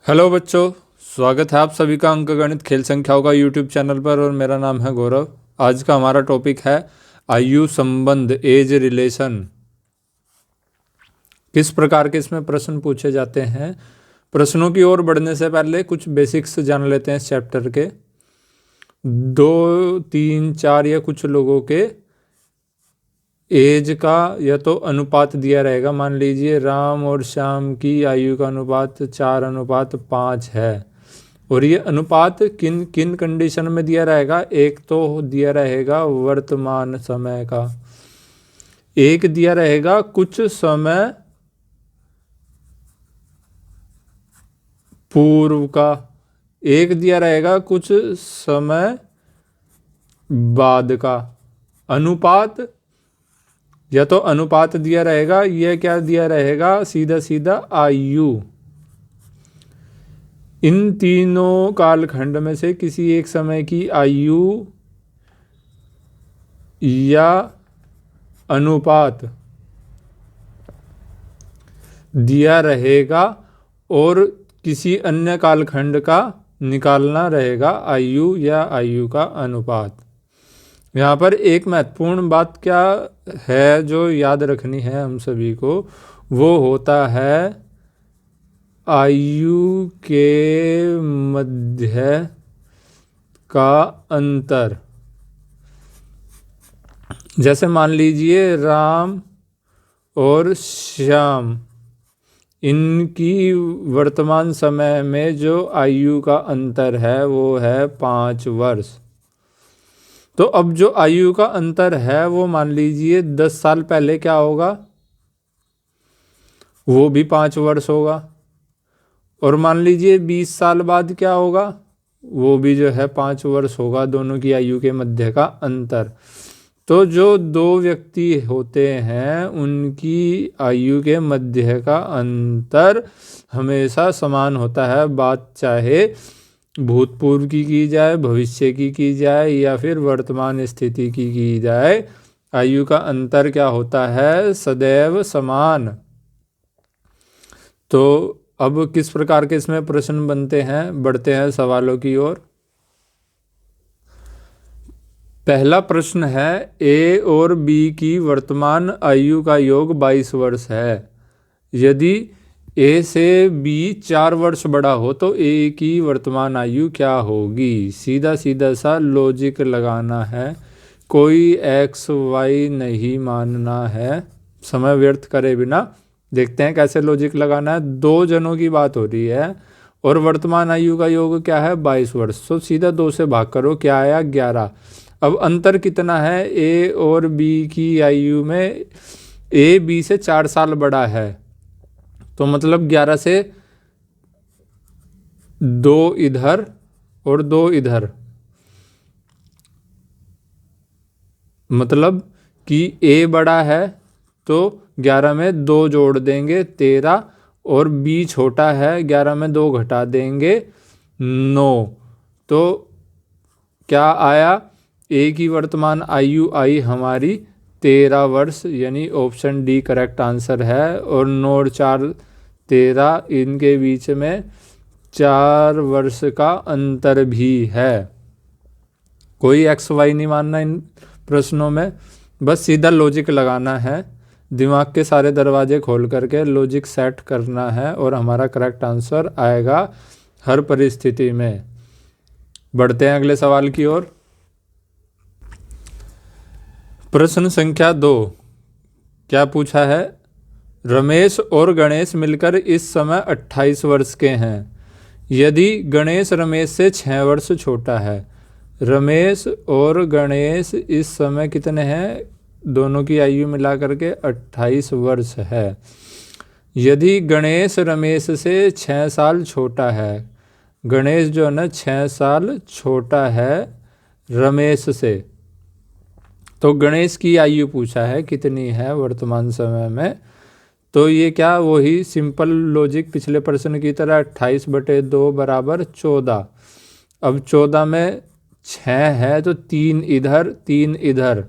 Hello बच्चों, स्वागत है आप सभी का अंकगणित खेल संख्याओं का यूट्यूब चैनल पर। और मेरा नाम है गौरव। आज का हमारा टॉपिक है आयु संबंध, एज रिलेशन। किस प्रकार के इसमें प्रश्न पूछे जाते हैं। प्रश्नों की ओर बढ़ने से पहले कुछ बेसिक्स जान लेते हैं इस चैप्टर के। 2, 3, 4 या कुछ लोगों के एज का या तो अनुपात दिया रहेगा। मान लीजिए राम और श्याम की आयु का अनुपात 4:5 है। और ये अनुपात किन किन कंडीशन में दिया रहेगा। एक तो दिया रहेगा वर्तमान समय का, एक दिया रहेगा कुछ समय पूर्व का, एक दिया रहेगा कुछ समय बाद का। अनुपात या तो अनुपात दिया रहेगा, यह क्या दिया रहेगा, सीधा सीधा आयु। इन तीनों कालखंड में से किसी एक समय की आयु या अनुपात दिया रहेगा और किसी अन्य कालखंड का निकालना रहेगा आयु या आयु का अनुपात। यहाँ पर एक महत्वपूर्ण बात क्या है जो याद रखनी है हम सभी को, वो होता है आयु के मध्य का अंतर। जैसे मान लीजिए राम और श्याम, इनकी वर्तमान समय में जो आयु का अंतर है वो है 5 वर्ष। तो अब जो आयु का अंतर है वो मान लीजिए 10 साल पहले क्या होगा, वो भी 5 वर्ष होगा। और मान लीजिए 20 साल बाद क्या होगा, वो भी जो है 5 वर्ष होगा। दोनों की आयु के मध्य का अंतर। तो जो दो व्यक्ति होते हैं उनकी आयु के मध्य का अंतर हमेशा समान होता है। बात चाहे भूतपूर्व की जाए, भविष्य की जाए या फिर वर्तमान स्थिति की जाए, आयु का अंतर क्या होता है, सदैव समान। तो अब किस प्रकार के इसमें प्रश्न बनते हैं, बढ़ते हैं सवालों की ओर। पहला प्रश्न है, ए और बी की वर्तमान आयु का योग 22 वर्ष है। यदि ए से बी 4 वर्ष बड़ा हो तो ए की वर्तमान आयु क्या होगी। सीधा सीधा सा लॉजिक लगाना है, कोई एक्स वाई नहीं मानना है, समय व्यर्थ करे बिना। देखते हैं कैसे लॉजिक लगाना है। 2 जनों की बात हो रही है और वर्तमान आयु का योग क्या है, 22 वर्ष। तो सीधा 2 से भाग करो, क्या आया, 11। अब अंतर कितना है ए और बी की आयु में, ए बी से 4 साल बड़ा है। तो मतलब 11 से 2 इधर और 2 इधर, मतलब कि ए बड़ा है तो 11 में 2 जोड़ देंगे 13, और बी छोटा है 11 में 2 घटा देंगे 9। तो क्या आया, ए की वर्तमान आयु आई हमारी 13 वर्ष, यानी ऑप्शन डी करेक्ट आंसर है। और 9 और 4 13, इनके बीच में 4 वर्ष का अंतर भी है। कोई एक्स वाई नहीं मानना इन प्रश्नों में, बस सीधा लॉजिक लगाना है। दिमाग के सारे दरवाजे खोल करके लॉजिक सेट करना है और हमारा करेक्ट आंसर आएगा हर परिस्थिति में। बढ़ते हैं अगले सवाल की ओर। प्रश्न संख्या 2 क्या पूछा है, रमेश और गणेश मिलकर इस समय 28 वर्ष के हैं। यदि गणेश रमेश से 6 वर्ष छोटा है। रमेश और गणेश इस समय कितने हैं, दोनों की आयु मिला करके 28 वर्ष है। यदि गणेश रमेश से 6 साल छोटा है, गणेश जो है ना 6 साल छोटा है रमेश से, तो गणेश की आयु पूछा है कितनी है वर्तमान समय में। तो ये क्या, वही सिंपल लॉजिक पिछले प्रश्न की तरह, 28/2 बराबर 14। अब 14 में 6 है तो 3 इधर 3 इधर,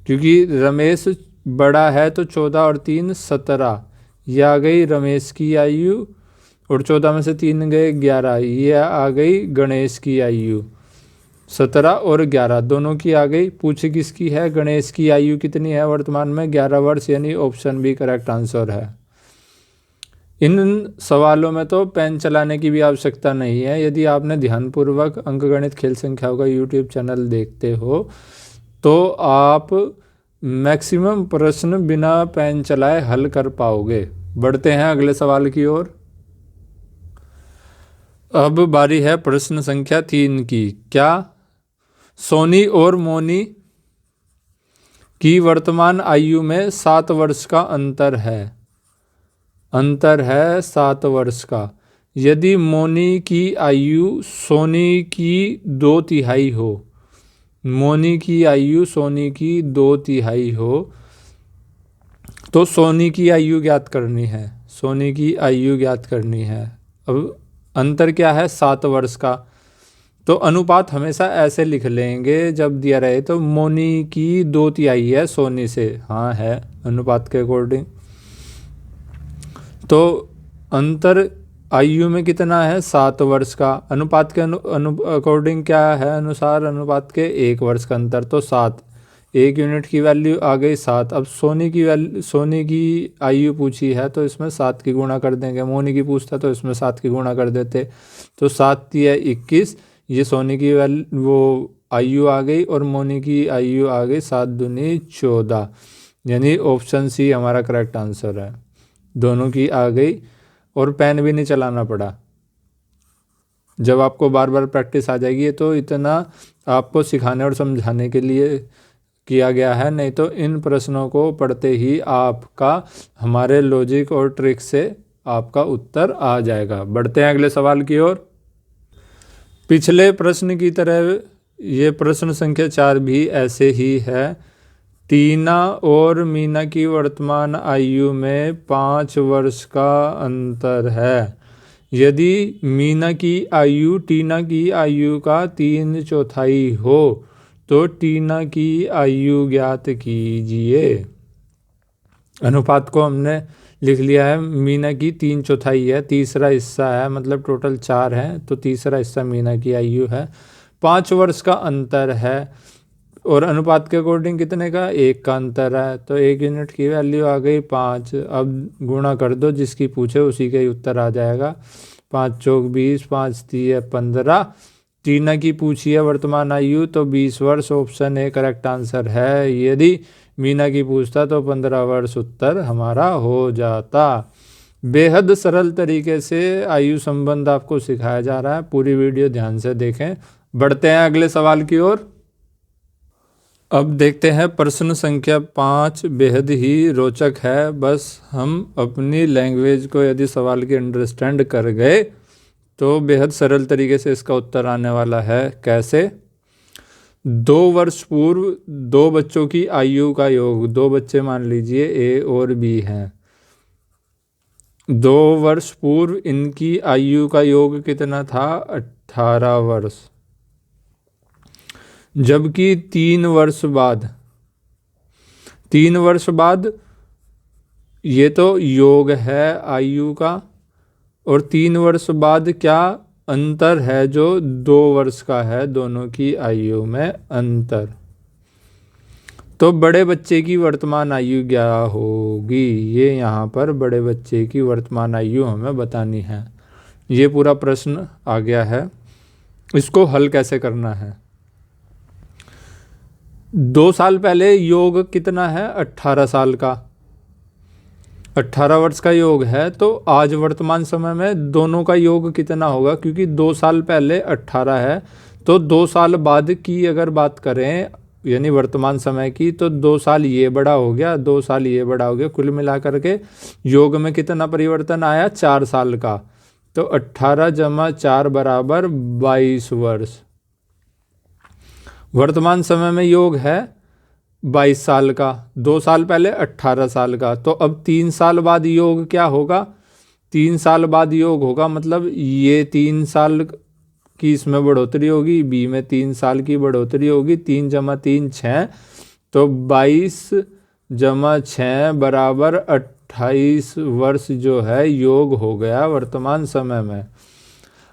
क्योंकि रमेश बड़ा है तो 14 और 3 17। ये आ गई रमेश की आयु। और 14 में से 3 गए 11, ये आ गई गणेश की आयु। 17 और 11 दोनों की आ गई। पूछ किसकी है? गणेश की आयु कितनी है वर्तमान में? 11 वर्ष, यानी ऑप्शन बी करेक्ट आंसर है। इन सवालों में तो पेन चलाने की भी आवश्यकता नहीं है। यदि आपने ध्यानपूर्वक अंकगणित खेल संख्याओं का यूट्यूब चैनल देखते हो तो आप मैक्सिमम प्रश्न बिना पेन चलाए हल कर पाओगे। बढ़ते हैं अगले सवाल की ओर। अब बारी है प्रश्न संख्या 3 की। क्या सोनी और मोनी की वर्तमान आयु में 7 वर्ष का अंतर है? अंतर है 7 वर्ष का। यदि मोनी की आयु सोनी की 2/3 हो, मोनी की आयु सोनी की 2/3 हो, तो सोनी की आयु ज्ञात करनी है। सोनी की आयु ज्ञात करनी है। अब अंतर क्या है? 7 वर्ष का। तो अनुपात हमेशा ऐसे लिख लेंगे जब दिया रहे तो मोनी की 2/3 है सोनी से, हाँ है अनुपात के अकॉर्डिंग। तो अंतर आयु में कितना है? 7 वर्ष का। अनुपात के अकॉर्डिंग क्या है? अनुसार अनुपात के 1 वर्ष का अंतर, तो 7। 1 यूनिट की वैल्यू आ गई 7। अब सोनी की आयु पूछी है तो इसमें 7 की गुणा कर देंगे। मोनी की पूछता तो इसमें 7 की गुणा कर देते, तो 7 × 21। ये सोनी की वो आयु आ गई और मोनी की आयु आ गई 7 दूनी 14, यानी ऑप्शन सी हमारा करेक्ट आंसर है। दोनों की आ गई और पेन भी नहीं चलाना पड़ा। जब आपको बार बार प्रैक्टिस आ जाएगी तो इतना आपको सिखाने और समझाने के लिए किया गया है, नहीं तो इन प्रश्नों को पढ़ते ही आपका हमारे लॉजिक और ट्रिक से आपका उत्तर आ जाएगा। बढ़ते हैं अगले सवाल की ओर। पिछले प्रश्न की तरह ये प्रश्न संख्या 4 भी ऐसे ही है। टीना और मीना की वर्तमान आयु में 5 वर्ष का अंतर है। यदि मीना की आयु टीना की आयु का 3/4 हो तो टीना की आयु ज्ञात कीजिए। अनुपात को हमने लिख लिया है। मीना की 3/4 है, तीसरा हिस्सा है, मतलब टोटल 4 है, तो तीसरा हिस्सा मीना की आयु है। 5 वर्ष का अंतर है और अनुपात के अकॉर्डिंग कितने का? 1 का अंतर है, तो 1 यूनिट की वैल्यू आ गई 5। अब गुणा कर दो, जिसकी पूछे उसी का ही उत्तर आ जाएगा। 5 चौक 20, 5 3 15। टीना की पूछी है वर्तमान आयु तो 20 वर्ष, ऑप्शन ए करेक्ट आंसर है। यदि मीना की पूछता तो 15 वर्ष उत्तर हमारा हो जाता। बेहद सरल तरीके से आयु संबंध आपको सिखाया जा रहा है, पूरी वीडियो ध्यान से देखें। बढ़ते हैं अगले सवाल की ओर। अब देखते हैं प्रश्न संख्या 5, बेहद ही रोचक है। बस हम अपनी लैंग्वेज को यदि सवाल की अंडरस्टैंड कर गए तो बेहद सरल तरीके से इसका उत्तर आने वाला है। कैसे? 2 वर्ष पूर्व 2 बच्चों की आयु का योग, 2 बच्चे मान लीजिए ए और बी हैं। 2 वर्ष पूर्व इनकी आयु का योग कितना था? 18 वर्ष। जबकि 3 वर्ष बाद ये तो योग है आयु का, और 3 वर्ष बाद क्या अंतर है जो 2 वर्ष का है, दोनों की आयु में अंतर। तो बड़े बच्चे की वर्तमान आयु क्या होगी? ये यहाँ पर बड़े बच्चे की वर्तमान आयु हमें बतानी है। ये पूरा प्रश्न आ गया है। इसको हल कैसे करना है? 2 साल पहले योग कितना है? 18 साल का, 18 वर्ष का योग है। तो आज वर्तमान समय में दोनों का योग कितना होगा? क्योंकि 2 साल पहले 18 है, तो 2 साल बाद की अगर बात करें यानी वर्तमान समय की, तो 2 साल ये बड़ा हो गया, 2 साल ये बड़ा हो गया। कुल मिलाकर के योग में कितना परिवर्तन आया? 4 साल का। तो 18 + 4 = 22 वर्ष। वर्तमान समय में योग है 22 साल का, 2 साल पहले 18 साल का। तो अब 3 साल बाद योग क्या होगा? 3 साल बाद योग होगा, मतलब ये 3 साल की इसमें बढ़ोतरी होगी, बी में 3 साल की बढ़ोतरी होगी। 3 + 3 6, तो 22 + 6 = 28 वर्ष जो है योग हो गया वर्तमान समय में।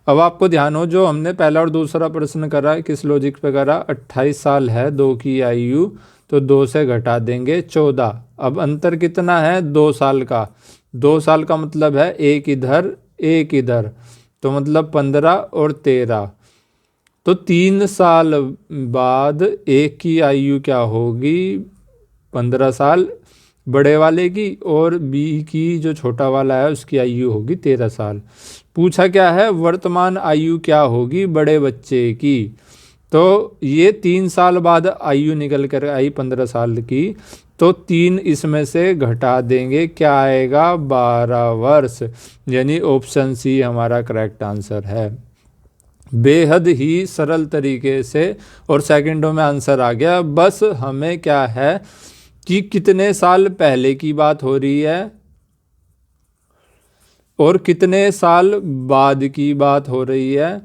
अब आपको ध्यान हो, जो हमने पहला और दूसरा प्रश्न करा है किस लॉजिक पे करा, 28 साल है 2 की आयु, तो 2 से घटा देंगे 14। अब अंतर कितना है, 2 साल का। 2 साल का मतलब है एक इधर एक इधर, तो मतलब 15 और 13। तो 3 साल बाद एक की आयु क्या होगी, 15 साल बड़े वाले की, और बी की जो छोटा वाला है उसकी आयु होगी 13 साल। पूछा क्या है, वर्तमान आयु क्या होगी बड़े बच्चे की। तो ये 3 साल बाद आयु निकल कर आई 15 साल की, तो 3 इसमें से घटा देंगे, क्या आएगा 12 वर्ष, यानी ऑप्शन सी हमारा करेक्ट आंसर है। बेहद ही सरल तरीके से और सेकंडों में आंसर आ गया। बस हमें क्या है कि कितने साल पहले की बात हो रही है और कितने साल बाद की बात हो रही है,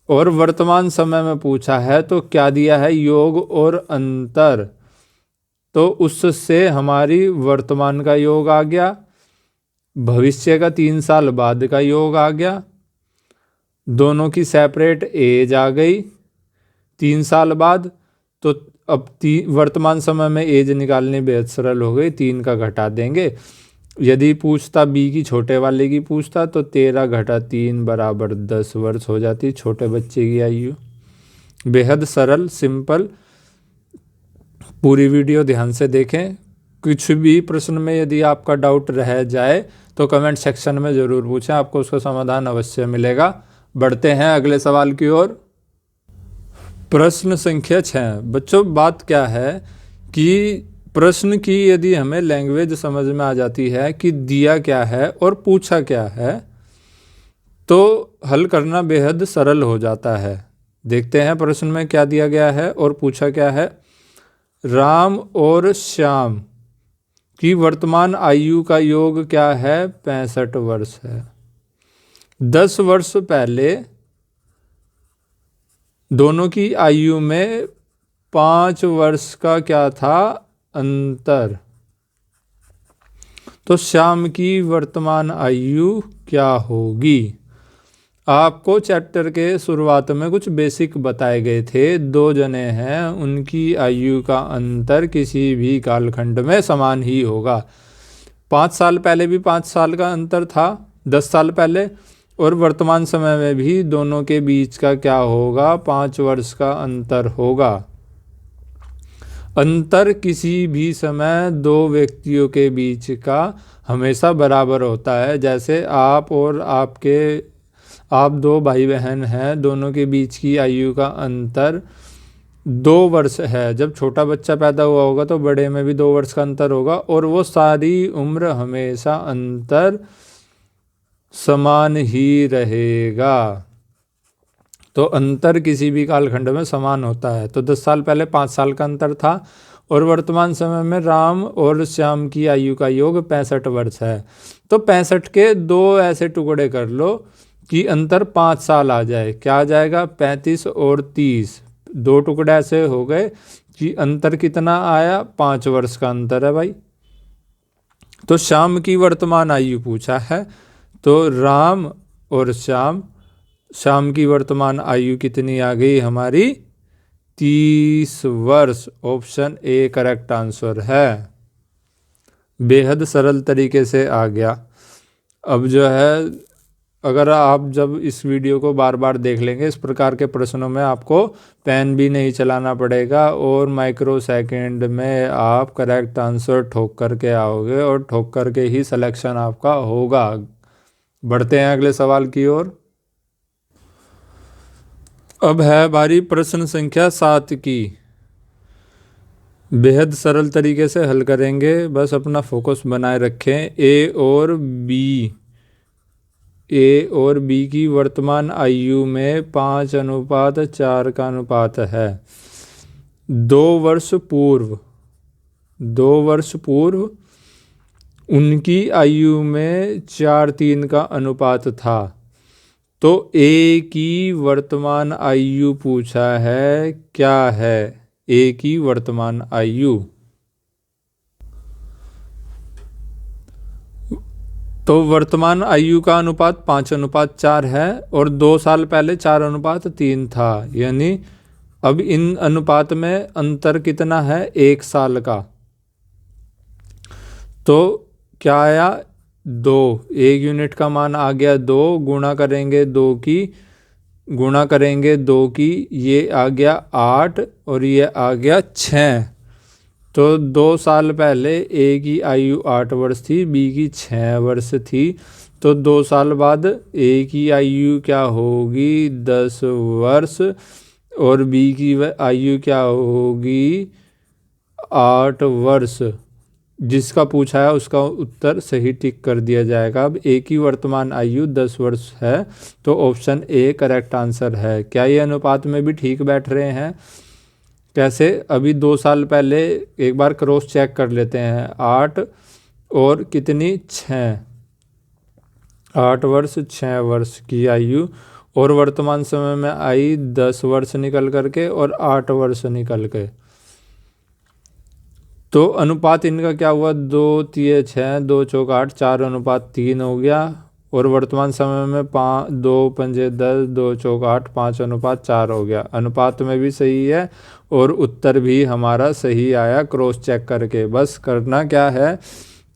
और वर्तमान समय में पूछा है तो क्या दिया है, योग और अंतर। तो उससे हमारी वर्तमान का योग आ गया, भविष्य का 3 साल बाद का योग आ गया, दोनों की सेपरेट एज आ गई 3 साल बाद। तो अब वर्तमान समय में एज निकालनी बेहद सरल हो गई, 3 का घटा देंगे। यदि पूछता बी की छोटे वाले की पूछता तो 13 घटा 3 बराबर 10 वर्ष हो जाती छोटे बच्चे की आयु। बेहद सरल सिंपल। पूरी वीडियो ध्यान से देखें। कुछ भी प्रश्न में यदि आपका डाउट रह जाए तो कमेंट सेक्शन में ज़रूर पूछें, आपको उसका समाधान अवश्य मिलेगा। बढ़ते हैं अगले सवाल की ओर। प्रश्न संख्या 6। बच्चों बात क्या है कि प्रश्न की यदि हमें लैंग्वेज समझ में आ जाती है कि दिया क्या है और पूछा क्या है, तो हल करना बेहद सरल हो जाता है। देखते हैं प्रश्न में क्या दिया गया है और पूछा क्या है। राम और श्याम की वर्तमान आयु का योग क्या है, 65 वर्ष है। 10 वर्ष पहले दोनों की आयु में 5 वर्ष का क्या था, अंतर। तो श्याम की वर्तमान आयु क्या होगी। आपको चैप्टर के शुरुआत में कुछ बेसिक बताए गए थे। 2 जने हैं, उनकी आयु का अंतर किसी भी कालखंड में समान ही होगा। 5 साल पहले भी 5 साल का अंतर था 10 साल पहले, और वर्तमान समय में भी दोनों के बीच का क्या होगा, 5 वर्ष का अंतर होगा। अंतर किसी भी समय 2 व्यक्तियों के बीच का हमेशा बराबर होता है। जैसे आप और आप 2 भाई बहन हैं, दोनों के बीच की आयु का अंतर 2 वर्ष है। जब छोटा बच्चा पैदा हुआ होगा तो बड़े में भी 2 वर्ष का अंतर होगा, और वो सारी उम्र हमेशा अंतर समान ही रहेगा। तो अंतर किसी भी कालखंड में समान होता है। तो 10 साल पहले 5 साल का अंतर था, और वर्तमान समय में राम और श्याम की आयु का योग 65 वर्ष है। तो 65 के 2 ऐसे टुकड़े कर लो कि अंतर 5 साल आ जाए। क्या आ जाएगा, 35 और 30। 2 टुकड़े ऐसे हो गए कि अंतर कितना आया, 5 वर्ष का अंतर है भाई। तो श्याम की वर्तमान आयु पूछा है, तो राम और श्याम की वर्तमान आयु कितनी आ गई हमारी, 30 वर्ष। ऑप्शन ए करेक्ट आंसर है। बेहद सरल तरीके से आ गया। अब जो है, अगर आप जब इस वीडियो को बार बार देख लेंगे, इस प्रकार के प्रश्नों में आपको पेन भी नहीं चलाना पड़ेगा, और माइक्रो सेकंड में आप करेक्ट आंसर ठोक करके आओगे, और ठोक करके ही सिलेक्शन आपका होगा। बढ़ते हैं अगले सवाल की ओर। अब है बारी प्रश्न संख्या 7 की। बेहद सरल तरीके से हल करेंगे, बस अपना फोकस बनाए रखें। ए और बी की वर्तमान आयु में 5:4 का अनुपात है। 2 वर्ष पूर्व उनकी आयु में 4:3 का अनुपात था। तो ए की वर्तमान आयु पूछा है, क्या है ए की वर्तमान आयु। तो वर्तमान आयु का अनुपात 5:4 है और 2 साल पहले 4:3 था, यानी अब इन अनुपात में अंतर कितना है, 1 साल का। तो क्या आया, 2, 1 यूनिट का मान आ गया 2, गुणा करेंगे 2 की ये आ गया 8 और ये आ गया 6। तो 2 साल पहले ए की आयु 8 वर्ष थी, बी की 6 वर्ष थी। तो 2 साल बाद ए की आयु क्या होगी, 10 वर्ष, और बी की आयु क्या होगी, 8 वर्ष। जिसका पूछा है उसका उत्तर सही टिक कर दिया जाएगा। अब ए की वर्तमान आयु 10 वर्ष है, तो ऑप्शन ए करेक्ट आंसर है। क्या ये अनुपात में भी ठीक बैठ रहे हैं? कैसे, अभी 2 साल पहले एक बार क्रॉस चेक कर लेते हैं। 8 और कितनी, 6, 8 वर्ष 6 वर्ष की आयु, और वर्तमान समय में आई 10 वर्ष निकल करके और 8 वर्ष निकल के। तो अनुपात इनका क्या हुआ, 2 3 6, 2 चौक 8, 4:3 हो गया। और वर्तमान समय में 2 5 10, 2 चौक 8, 5:4 हो गया। अनुपात में भी सही है और उत्तर भी हमारा सही आया क्रॉस चेक करके। बस करना क्या है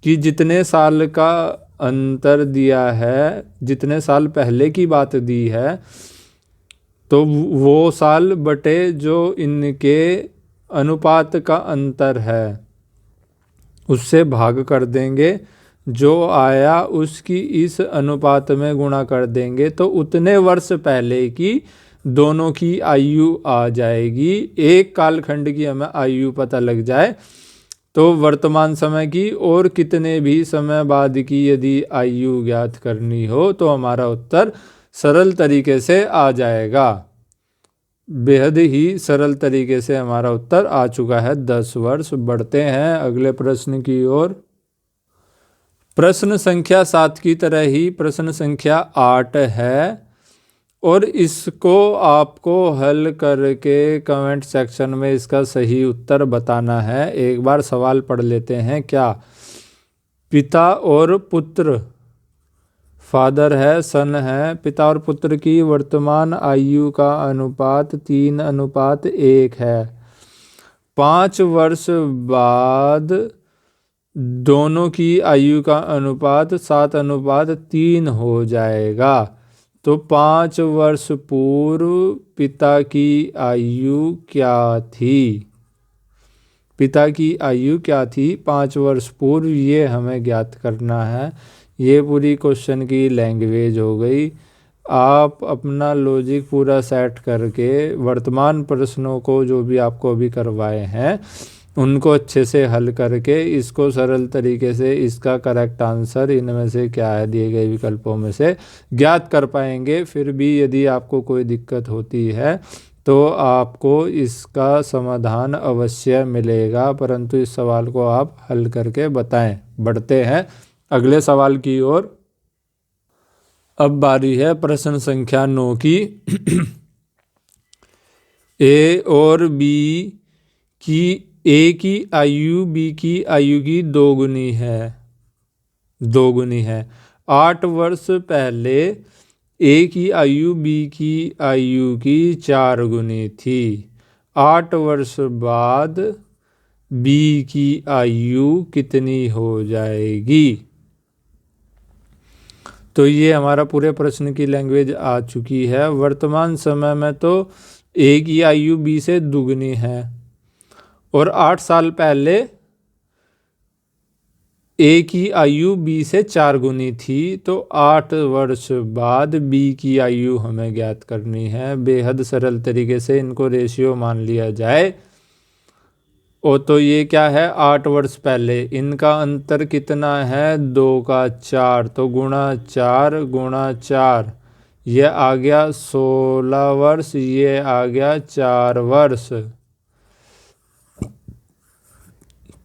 कि जितने साल का अंतर दिया है, जितने साल पहले की बात दी है, तो वो साल बटे जो इनके अनुपात का अंतर है उससे भाग कर देंगे। जो आया उसकी इस अनुपात में गुणा कर देंगे, तो उतने वर्ष पहले की दोनों की आयु आ जाएगी। एक कालखंड की हमें आयु पता लग जाए तो वर्तमान समय की और कितने भी समय बाद की यदि आयु ज्ञात करनी हो तो हमारा उत्तर सरल तरीके से आ जाएगा। बेहद ही सरल तरीके से हमारा उत्तर आ चुका है, 10 वर्ष। बढ़ते हैं अगले प्रश्न की ओर। प्रश्न संख्या 7 की तरह ही प्रश्न संख्या 8 है और इसको आपको हल करके कमेंट सेक्शन में इसका सही उत्तर बताना है। एक बार सवाल पढ़ लेते हैं। क्या पिता और पुत्र, फादर है, सन है, पिता और पुत्र की वर्तमान आयु का अनुपात 3:1 है। 5 वर्ष बाद दोनों की आयु का अनुपात 7:3 हो जाएगा। तो 5 वर्ष पूर्व पिता की आयु क्या थी? पिता की आयु क्या थी 5 वर्ष पूर्व, ये हमें ज्ञात करना है। ये पूरी क्वेश्चन की लैंग्वेज हो गई। आप अपना लॉजिक पूरा सेट करके वर्तमान प्रश्नों को जो भी आपको अभी करवाए हैं उनको अच्छे से हल करके इसको सरल तरीके से इसका करेक्ट आंसर इनमें से क्या है दिए गए विकल्पों में से ज्ञात कर पाएंगे। फिर भी यदि आपको कोई दिक्कत होती है तो आपको इसका समाधान अवश्य मिलेगा, परंतु इस सवाल को आप हल करके बताएं। बढ़ते हैं अगले सवाल की ओर। अब बारी है प्रश्न संख्या 9 की। ए और बी की, ए की आयु बी की आयु की दोगुनी है। 8 वर्ष पहले ए की आयु बी की आयु की 4 गुनी थी। 8 वर्ष बाद बी की आयु कितनी हो जाएगी? तो ये हमारा पूरे प्रश्न की लैंग्वेज आ चुकी है। वर्तमान समय में तो ए की आयु बी से दुगनी है और 8 साल पहले ए की आयु बी से 4 गुनी थी। तो 8 वर्ष बाद बी की आयु हमें ज्ञात करनी है। बेहद सरल तरीके से इनको रेशियो मान लिया जाए। और तो ये क्या है, 8 वर्ष पहले, इनका अंतर कितना है, 2 का 4, तो गुणा 4 गुणा 4, ये आ गया 16 वर्ष, ये आ गया 4 वर्ष।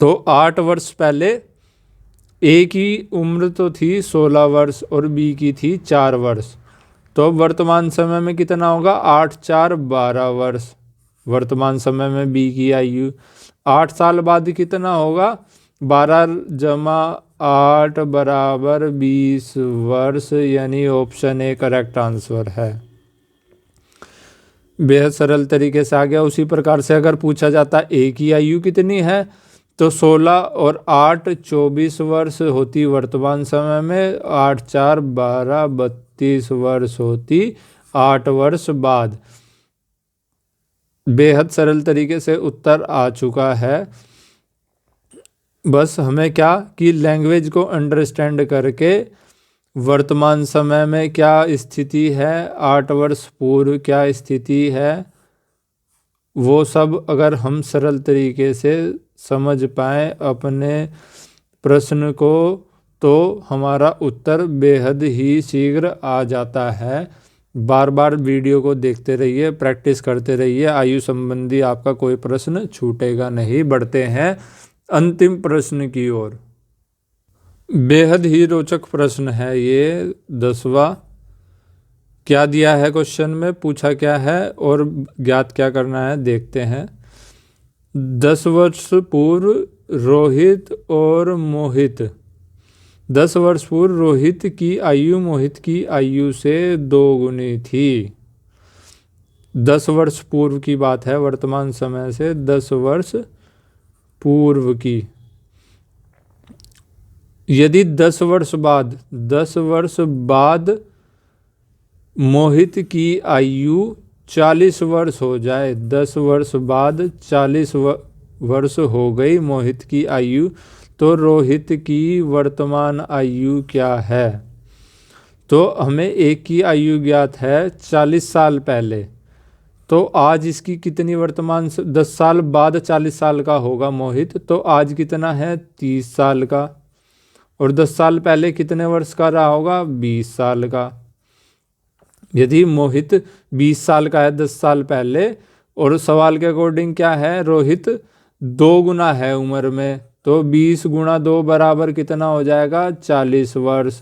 तो 8 वर्ष पहले ए की उम्र तो थी 16 वर्ष और बी की थी 4 वर्ष। तो वर्तमान समय में कितना होगा, 8 4 12 वर्ष वर्तमान समय में बी की आयु। 8 साल बाद कितना होगा, 12 जमा 8 बराबर 20 वर्ष, यानी ऑप्शन ए करेक्ट आंसर है। बेहद सरल तरीके से आ गया। उसी प्रकार से अगर पूछा जाता ए की आयु कितनी है, तो 16 और 8 24 वर्ष होती वर्तमान समय में, 8 4 12 32 वर्ष होती 8 वर्ष बाद। बेहद सरल तरीके से उत्तर आ चुका है। बस हमें क्या कि लैंग्वेज को अंडरस्टैंड करके वर्तमान समय में क्या स्थिति है, 8 वर्ष पूर्व क्या स्थिति है, वो सब अगर हम सरल तरीके से समझ पाएँ अपने प्रश्न को, तो हमारा उत्तर बेहद ही शीघ्र आ जाता है। बार बार वीडियो को देखते रहिए, प्रैक्टिस करते रहिए, आयु संबंधी आपका कोई प्रश्न छूटेगा नहीं। बढ़ते हैं अंतिम प्रश्न की ओर। बेहद ही रोचक प्रश्न है ये 10वां। क्या दिया है क्वेश्चन में, पूछा क्या है और ज्ञात क्या करना है, देखते हैं। 10 वर्ष पूर्व रोहित और मोहित, 10 वर्ष पूर्व रोहित की आयु मोहित की आयु से 2 गुनी थी। 10 वर्ष पूर्व की बात है, वर्तमान समय से 10 वर्ष पूर्व की। यदि 10 वर्ष बाद मोहित की आयु 40 वर्ष हो जाए, 10 वर्ष बाद 40 वर्ष हो गई मोहित की आयु, तो रोहित की वर्तमान आयु क्या है। तो हमें एक की आयु ज्ञात है 40 साल पहले, तो आज इसकी कितनी वर्तमान, 10 साल बाद 40 साल का होगा मोहित, तो आज कितना है 30 साल का। और 10 साल पहले कितने वर्ष का रहा होगा, 20 साल का। यदि मोहित 20 साल का है 10 साल पहले, और सवाल के अकॉर्डिंग क्या है, रोहित 2 गुना है उम्र में, तो 20 गुणा 2 बराबर कितना हो जाएगा, 40 वर्ष।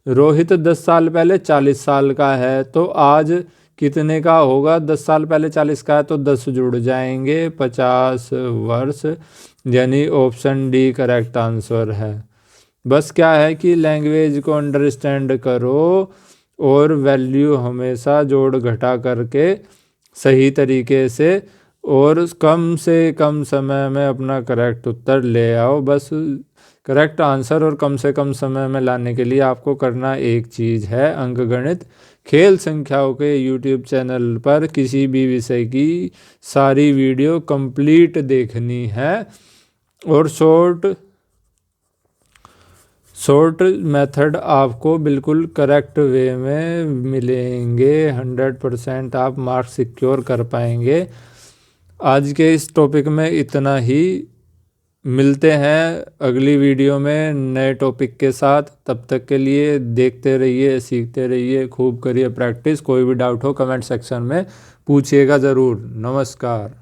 रोहित 10 साल पहले 40 साल का है, तो आज कितने का होगा, 10 साल पहले 40 का है तो 10 जुड़ जाएंगे, 50 वर्ष, यानी ऑप्शन डी करेक्ट आंसर है। बस क्या है कि लैंग्वेज को अंडरस्टैंड करो और वैल्यू हमेशा जोड़ घटा करके सही तरीके से और कम से कम समय में अपना करेक्ट उत्तर ले आओ। बस करेक्ट आंसर और कम से कम समय में लाने के लिए आपको करना एक चीज़ है, अंकगणित खेल संख्याओं के यूट्यूब चैनल पर किसी भी विषय की सारी वीडियो कंप्लीट देखनी है, और शॉर्ट मेथड आपको बिल्कुल करेक्ट वे में मिलेंगे, 100% आप मार्क्स सिक्योर कर पाएंगे। आज के इस टॉपिक में इतना ही, मिलते हैं अगली वीडियो में नए टॉपिक के साथ। तब तक के लिए देखते रहिए, सीखते रहिए, खूब करिए प्रैक्टिस। कोई भी डाउट हो कमेंट सेक्शन में पूछिएगा ज़रूर। नमस्कार।